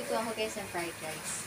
Magluluto ako guys ng fried rice.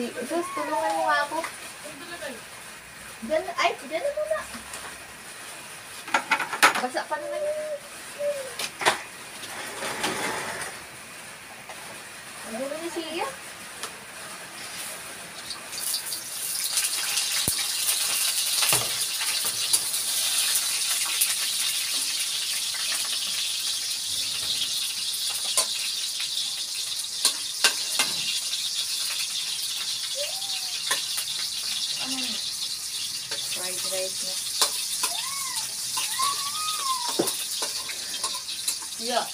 Sus, tulungan mo nga ako. Diyan na muna. Basa pa naman yun. Ang gulo ni Sia. Fried rice na. Yeah.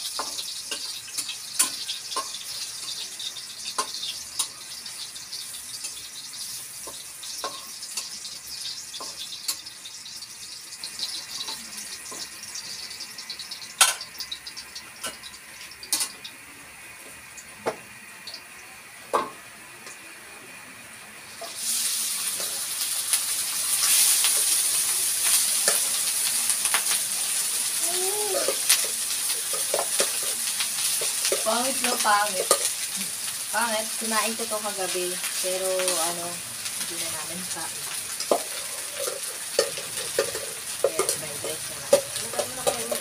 Pangit no, pangit. Pangit. Kunain ko to kagabi. Pero, hindi na namin kain. Kaya, fried rice na lang. Bukan mo na kayo.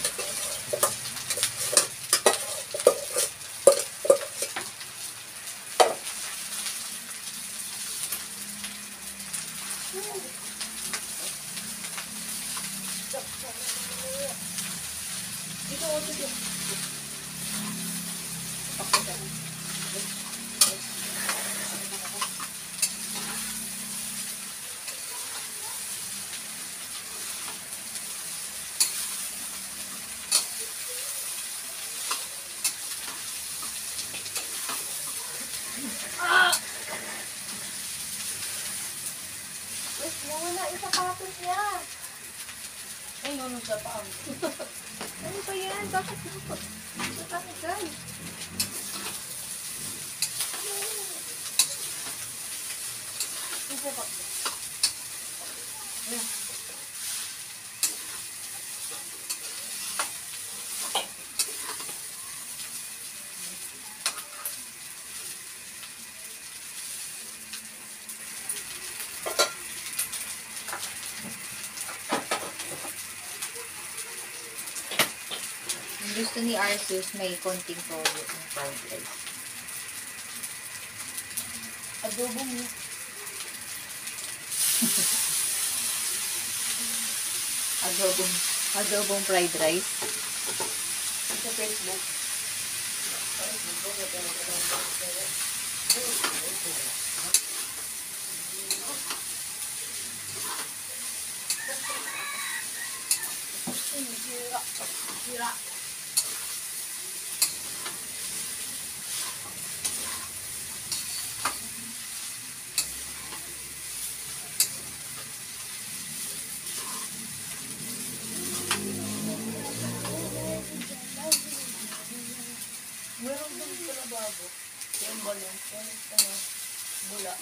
Dito. Nawala yung sapatos niya. Ay, nunod sa paan. Ano ba yan? Bakit nakapag? Natanggal. Isa pa. Ayan. Gusto ni Arceus may konting toyo ng fried rice. Adobo mo. Adobong fried rice. Sa Facebook. Sira. Meron doon sa lababo. Yung balon. Yung bula.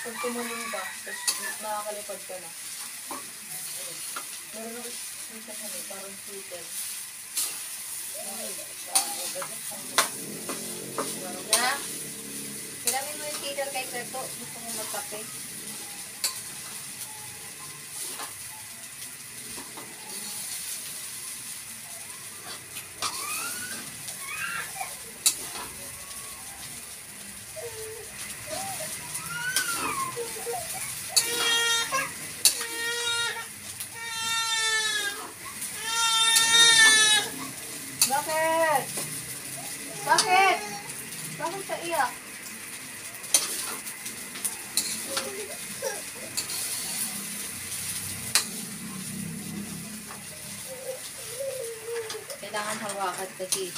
Pag tumulong ka, tapos makakalipad ka na. Meron doon sa kanya, parang sweeter. Na? Kailangan mo yung sweeter kay Kerto. Gusto mo magkape. Bakit? kailangan hawakan kasi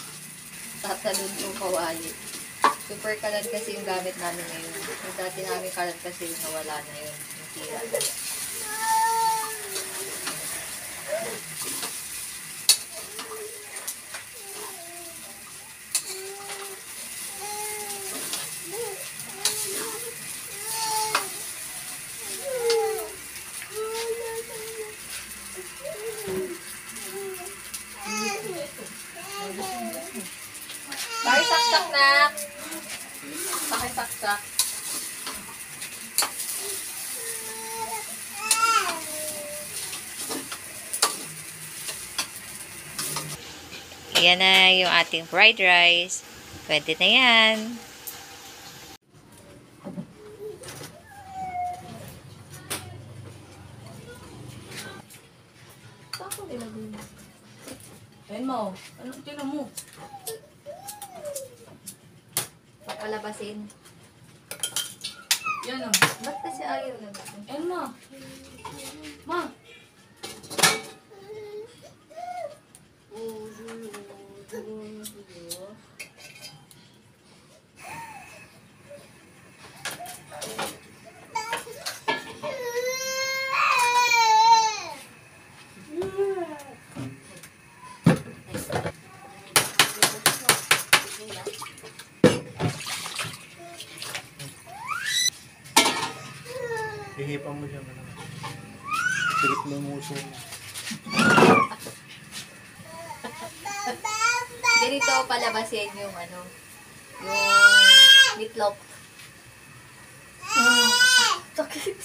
tatalon yung kawali. Super kalan kasi yung gamit namin ngayon. Yung dati namin kalan kasi nawala na yun. Yung sira na. Pakisaksak na! Pakisaksak. Ayan na yung ating fried rice. Pwede na yan. Saan nilagay mo? Ayun mo. Anong tinan mo? Papalabasin. Yan o. Ba't kasi ayaw na? Ayun mo. Ma. Hihipan mo siya man. Pilit mo yung uso mo. Ganito palabasin yung ano, yung meatloaf. Sakit.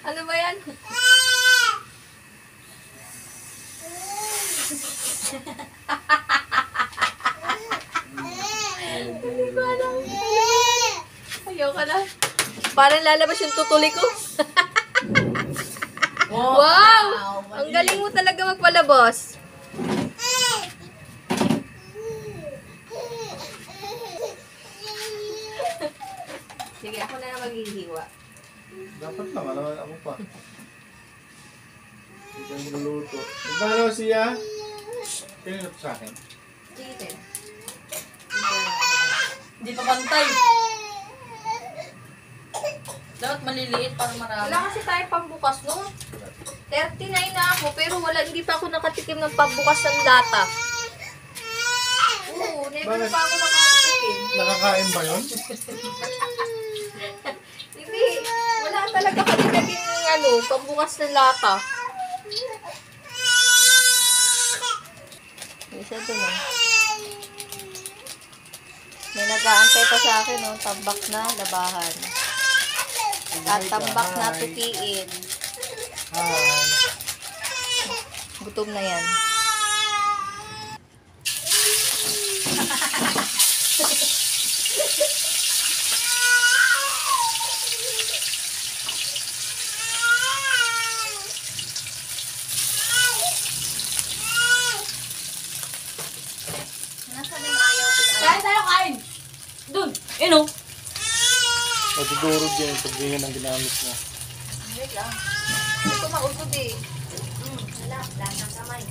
Ano ba yan? Ayoko na. Parang lalabas yung tutuli ko. Wow! Ang galing mo talaga magpalabas. Sige, ako na lang maghihiwa. Dapat lang, alam ako pa. Hindi ka magluluto. Paano siya? Kanina po sa akin. Chicken. Hindi pa pantay. Dapat maliliit para marami. Wala kasi tayo pambukas, no? 39 na ako, pero hindi pa ako nakatikim ng pambukas ng lata. Oo, never Bakit? pa ako nakatikim. Nakakain ba yun? Hindi, wala talaga kami naging pambukas ng lata. Isa doon, oh. May nag-aantay pa sa akin, oh. Tambak na, labahan. At tambak na tukiin. Hi. Gutom na yan. Kain tayo, kain! Dun! Ino! Madudurog yan pag ganyan ang ginamit mo. Wait lang. Hindi ko mausod eh. Wala, lahat ng kamay.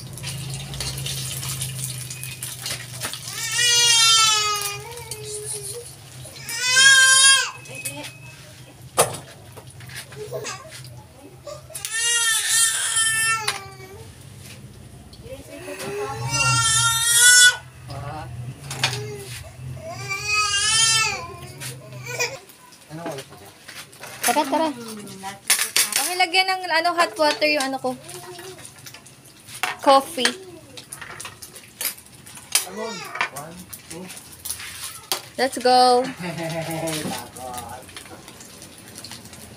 Ano oras na? Tara, tara. Pakilagyan ng hot water yung ko. Coffee. Ano? 1, 2. Let's go.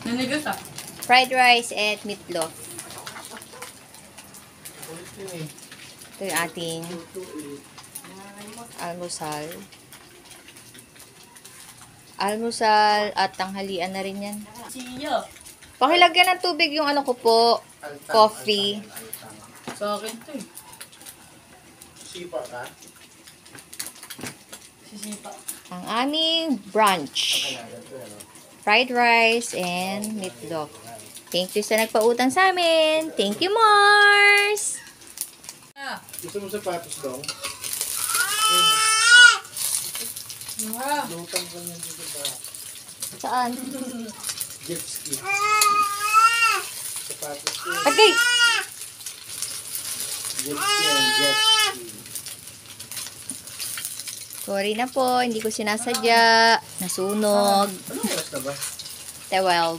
Nanigas ah. Fried rice and meatloaf. Ulit yun eh. Ito yung ating almusal. Almusal at tanghalian na rin yan. Siya. Pakilagyan ng tubig yung ano ko po. Coffee. Sa akin to eh. Sipa ka? Sisipa. Ang aming brunch. Fried rice and meatloaf. Thank you sa nagpautang sa amin. Thank you, Mars! Ah. Gusto mo sapatos dong? Ah. Lutang ka niyan dito ba? Saan? Jet ski. Sapatos ko. Okay! Jet ski and jet ski. Sorry na po, hindi ko sinasadya. Nasunog. Anong oras na ba? 12.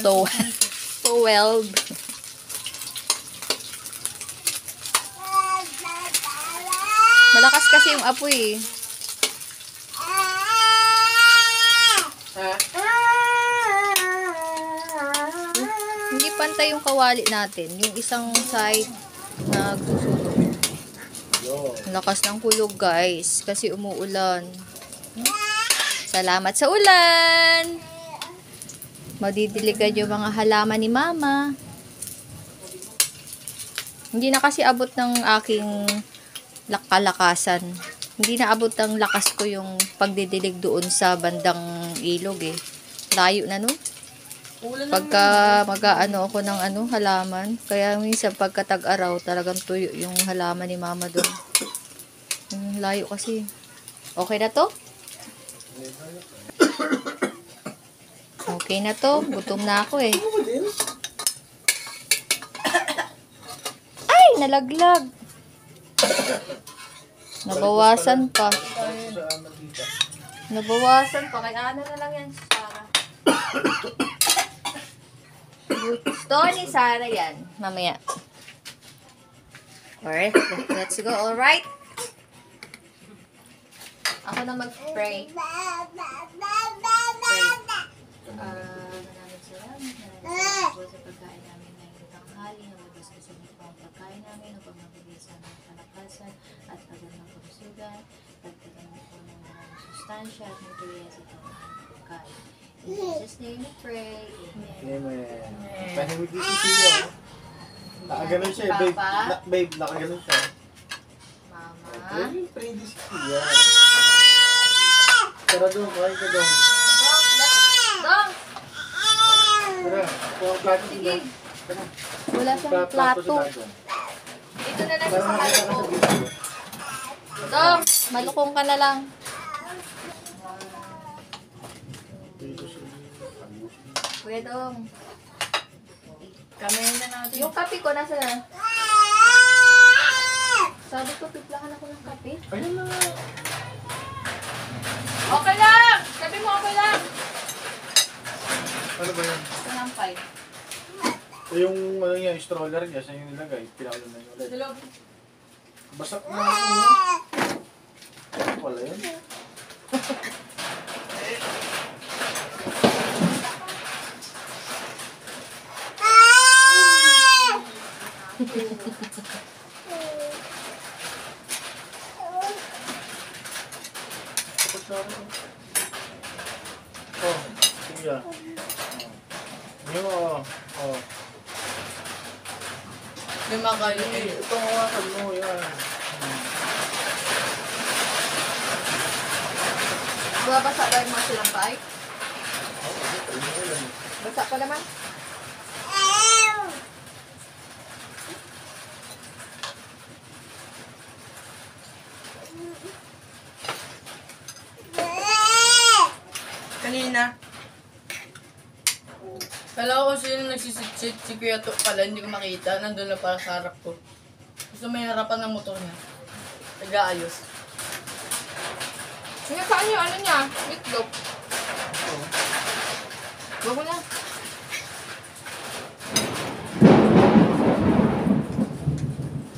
12. Malakas kasi yung apoy eh. Ha? Hindi pantay yung kawali natin. Yung isang side nagsusunog. Yo. Lakas ng kulog guys. Kasi umuulan. Salamat sa ulan! Madidiligan yung mga halaman ni mama. Hindi na kasi abot ng aking kalakasan. Hindi na abot ng lakas ko yung pagdidilig doon sa bandang ilog eh. Layo na nun. Ulan Pagka mag-aano ako ng halaman, kaya minsan pagka tag-araw, talagang tuyo yung halaman ni mama doon. Layo kasi. Okay na to? Okay na to. Gutom na ako eh. Ay, nalaglag. Nabawasan pa. Nabawasan pa. Kaya ano na lang yan, Sarah. Gusto ni Sarah yan. Mamaya. Alright, let's go. Alright. Ako na mag-pray. Maraming salamat po sa pagkain namin ngayong tanghali. Nabagos ka sa mga pagkain namin upang mabigay sa aming kalakasan at pagandang kalusugan. Pagkain mo po ng maraming sustansya at nutrients sa itong aming pagkain. In Jesus' name we pray. Amen. Amen. Tahimik dito siya. Nakaganon siya eh. Babe, Papa? babe, nakaganon siya. Mama. Ay, pray this siya. Tara doon, kain ka doon. Dong! Tara, kuha ang plato Sige. doon. Tara. Wala siyang plato. Dito na lang siya sa malukong. Dong! Malukong ka na lang. Kuya Dong. Kamay na natin. Yung kape ko, nasa na? Sabi ko, piplahan ako ng kape. Ayun na. Okay lang! Sabi mo, okay lang! Ano ba yan? Ito ng 5. Yung ano niya, yung stroller niya, saan yung nilagay? Pinakalan na niya ulit. Dalawa. Basak na ako. Wala yun. Tapos na rin. Oh, sige ah. Yung oh. Lima kayo eh. Ito ang hawakan mo, yan. Babasa ba yung mga silang paay? Basa pa naman. Kanina. Kala ko sino nagsisit-sit, si Kuya Tok pala, hindi ko makita. Nandun na para sa harap ko. Gusto may harapan ng motor niya. Nag-aayos. Sige, saan yung ano niya? Meatloaf. Huwag mo na.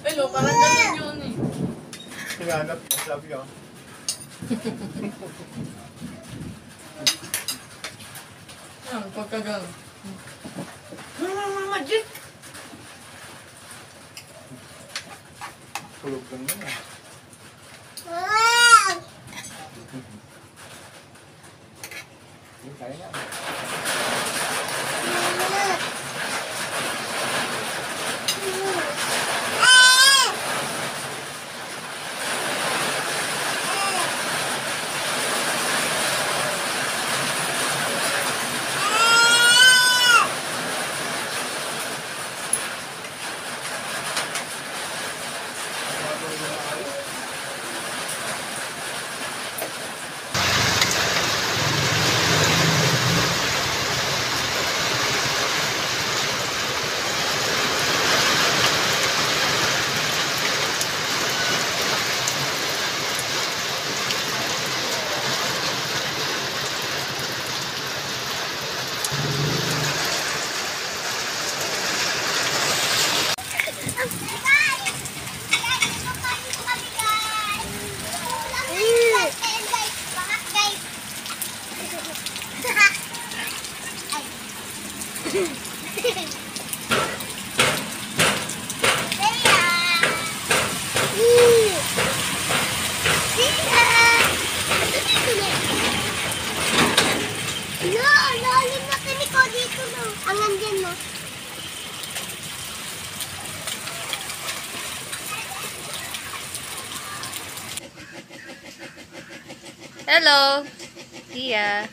Eh no, parang ganyan yun eh. Tinganap, sabi ko. Yan, pagkagang. Magic! Tulog lang yun ah. Hindi, kaya na. Lalim na tinik ko dito, no? Ang andyan, no? Hello, Tia.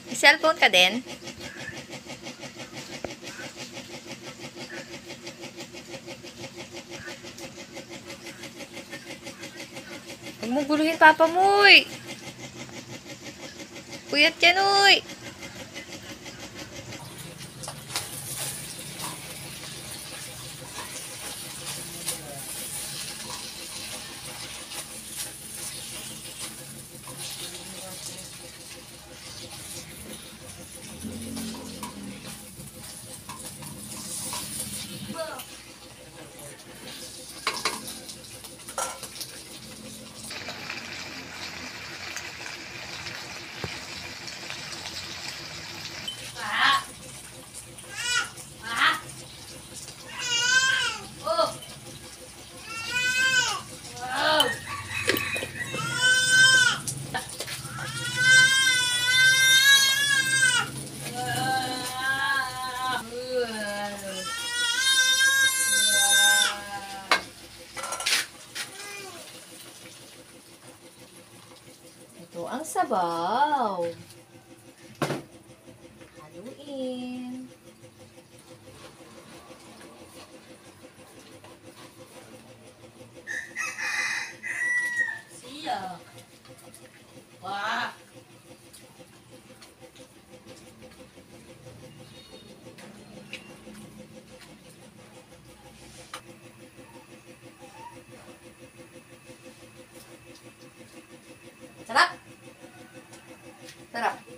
May cellphone ka din? Huwag mo guluhin papa mo, uy. Puyat yan, uy. Ito ang sabaw. Haluin. Siya. Wah! Sarap! Sarap.